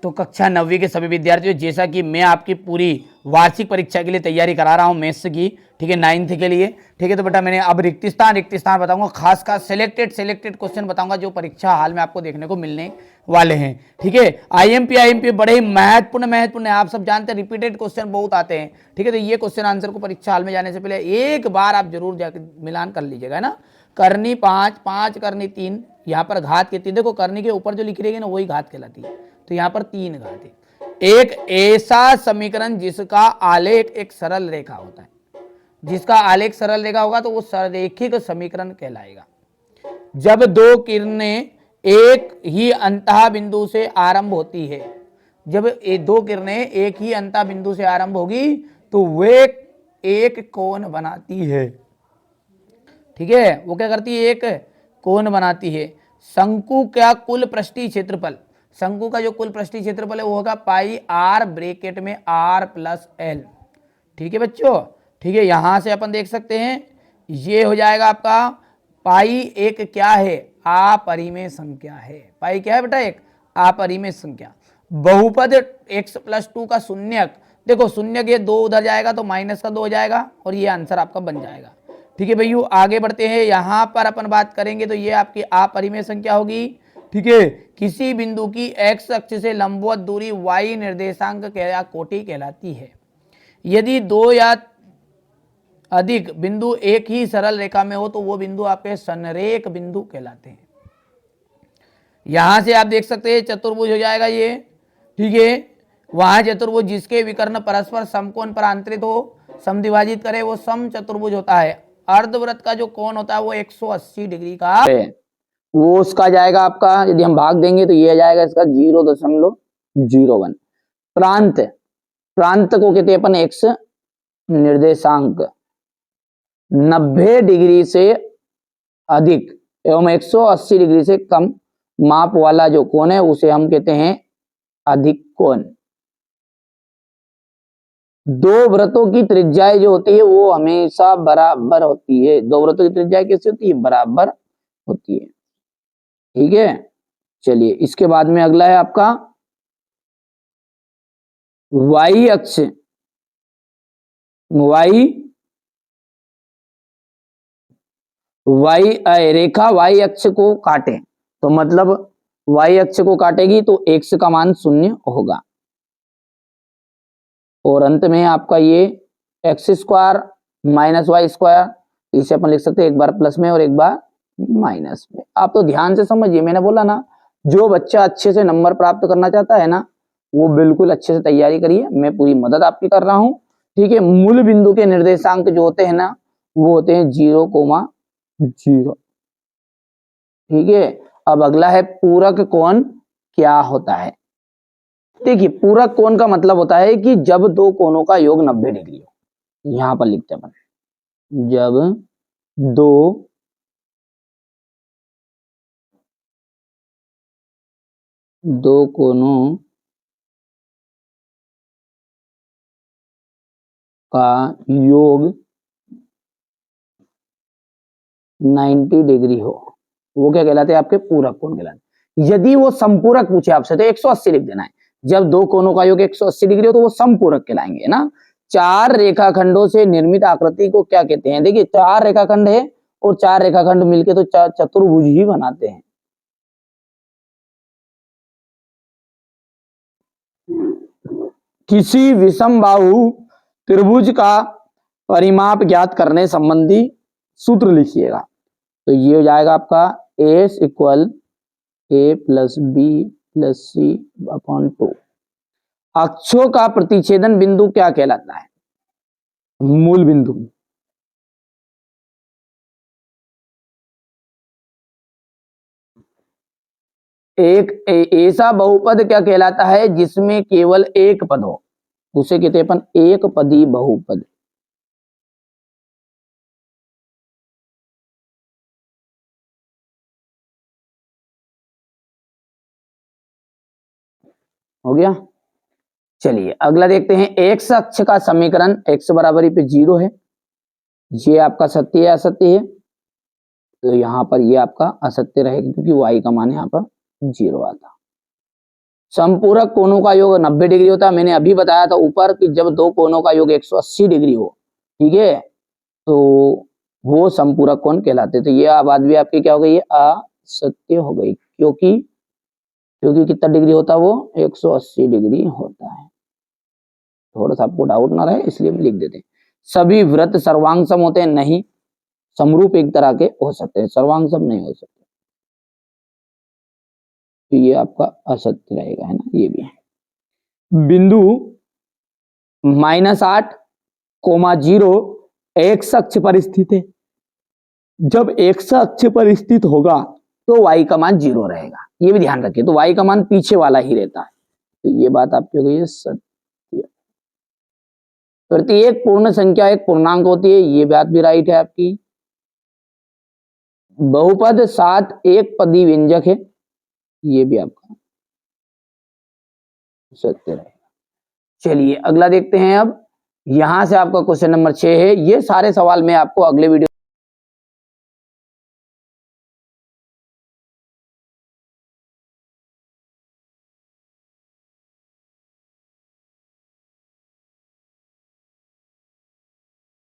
तो कक्षा 9वीं के सभी विद्यार्थियों, जैसा कि मैं आपकी पूरी वार्षिक परीक्षा के लिए तैयारी करा रहा हूं मैथ्स की, ठीक है, 9th के लिए, ठीक है। तो बेटा मैंने अब रिक्त स्थान बताऊंगा, खास सिलेक्टेड क्वेश्चन बताऊंगा जो परीक्षा हाल में आपको देखने को मिलने वाले हैं, ठीक है। आईएमपी बड़े ही महत्वपूर्ण है, आप सब जानते हैं, रिपीटेड क्वेश्चन बहुत आते हैं, ठीक है। तो ये क्वेश्चन आंसर को परीक्षा हाल में जाने से पहले एक बार आप जरूर जाकर मिलान कर लीजिएगा, है ना। करनी 5 करनी 3, यहाँ पर घात के 3, देखो करनी के ऊपर जो लिखी रहेगी ना वही घात कहलाती है, तो यहाँ पर 3 घात है। एक ऐसा समीकरण जिसका आलेख एक सरल रेखा होता है, जिसका आलेख सरल रेखा होगा तो वो सररेखिक समीकरण कहलाएगा। जब दो किरणें एक ही अंतः बिंदु से आरंभ होती है, जब दो किरणें एक ही अंतः बिंदु से आरंभ होगी तो वे एक कोण बनाती है, ठीक है। वो क्या करती है, एक कोण बनाती है। शंकु का कुल पृष्ठीय क्षेत्रफल, शंकु का जो कुल पृष्ठीय क्षेत्रफल है वो होगा पाई आर ब्रैकेट में आर प्लस एल, ठीक है बच्चों, ठीक है। यहां से अपन देख सकते हैं ये हो जाएगा आपका पाई एक क्या है, अपरिमेय संख्या है। पाई क्या है बेटा, एक अपरिमेय संख्या। बहुपद x + 2 का शून्यक, देखो शून्यक ये 2 उधर जाएगा तो -2 हो जाएगा और ये आंसर आपका बन जाएगा, ठीक है भैया। आगे बढ़ते हैं, यहां पर अपन बात करेंगे तो ये आपकी अपरिमेय संख्या होगी, ठीक है। किसी बिंदु की x अक्ष से लंबवत दूरी y निर्देशांक कोटि कहलाती है। यदि 2 या अधिक बिंदु एक ही सरल रेखा में हो तो वो बिंदु आपके संरेख बिंदु कहलाते हैं। यहां से आप देख सकते हैं चतुर्भुज हो जाएगा ये, ठीक है। वहां चतुर्भुज जिसके विकर्ण परस्पर समकोण पर आंतरित हो, समद्विभाजित करे, वो सम चतुर्भुज होता है। अर्धवृत्त का जो कोण होता है वो 180 डिग्री का है, वो उसका जाएगा आपका, यदि हम भाग देंगे तो ये जाएगा इसका 0.01। प्रांत, प्रांत को कहते हैं अपन एक्स निर्देशांक। 90 डिग्री से अधिक एवं 180 डिग्री से कम माप वाला जो कोण है उसे हम कहते हैं अधिक कोण। दो वृत्तों की त्रिज्याएं जो होती है वो हमेशा बराबर होती है। दो वृत्तों की त्रिज्याएं कैसी होती है, बराबर होती है, ठीक है। चलिए इसके बाद में अगला है आपका वाई अक्ष, रेखा वाई अक्ष को काटे, तो मतलब वाई अक्ष को काटेगी तो x का मान 0 होगा और अंत में आपका ये x² - y², इसे अपन लिख सकते हैं एक बार प्लस में और एक बार माइनस में। आप तो ध्यान से समझिए, मैंने बोला ना जो बच्चा अच्छे से नंबर प्राप्त करना चाहता है ना वो बिल्कुल अच्छे से तैयारी करिए, मैं पूरी मदद आपकी कर रहा हूं, ठीक है। मूल बिंदु के निर्देशांक जो होते हैं ना वो होते हैं 0,0, ठीक है। अब अगला है पूरक कोण क्या होता है। देखिए पूरक कोण का मतलब होता है कि जब दो कोणों का योग 90 डिग्री हो, यहां पर लिखते हैं अपन, जब दो कोणों का योग 90 डिग्री हो वो क्या कहलाते हैं, आपके पूरक कोण कहलाते हैं। यदि वो समपूरक पूछे आपसे तो 180 लिख देना है। जब दो कोणों का योग 180 डिग्री हो तो वो समपूरक कहलाएंगे, है ना। चार रेखाखंडों से निर्मित आकृति को क्या कहते हैं, देखिए 4 रेखाखंड है और 4 रेखाखंड मिलके तो चतुर्भुज ही बनाते हैं। किसी विषमबाहु त्रिभुज का परिमाप ज्ञात करने संबंधी सूत्र लिखिएगा, तो ये हो जाएगा आपका S = A + B + C/2। अक्षों का प्रतिच्छेदन बिंदु क्या कहलाता है, मूल बिंदु। एक ऐसा बहुपद क्या कहलाता है जिसमें केवल एक पद हो, उसे कहते हैं अपन एक पदी बहुपद। हो गया। चलिए अगला देखते हैं, एक्स अक्ष का समीकरण x बराबरी पे 0 है, ये आपका सत्य या असत्य है, तो यहां पर ये आपका असत्य रहेगा क्योंकि y का मान यहां पर 0 आता। समपूरक कोणों का योग 90 डिग्री होता है। मैंने अभी बताया था ऊपर कि जब दो कोणों का योग 180 डिग्री हो, ठीक है, तो वो समपूरक कोण कहलाते। तो ये बात भी आपकी क्या हो गई, असत्य हो गई, क्योंकि कितना डिग्री होता है वो, 180 डिग्री होता है। थोड़ा सा आपको डाउट ना रहे इसलिए हम लिख देते हैं। सभी वृत्त सर्वांग सम होते हैं, नहीं, समरूप एक तरह के हो सकते हैं, सर्वांग सम नहीं हो सकते, तो ये आपका असत्य रहेगा, है ना। ये भी है। बिंदु -8,0 एक्स अक्ष पर स्थित है। जब एक्स अक्ष पर स्थित होगा तो y का मान 0 रहेगा, ये भी ध्यान रखिए। तो y का मान पीछे वाला ही रहता है, तो ये बात आपकी हो गई है सत्य। प्रत्येक पूर्ण संख्या एक पूर्णांक होती है, ये बात भी राइट है आपकी। बहुपद 7 एक पदी व्यंजक है, ये भी आपका सत्य रहेगा। चलिए अगला देखते हैं। अब यहां से आपका क्वेश्चन नंबर 6 है। ये सारे सवाल मैं आपको अगले वीडियो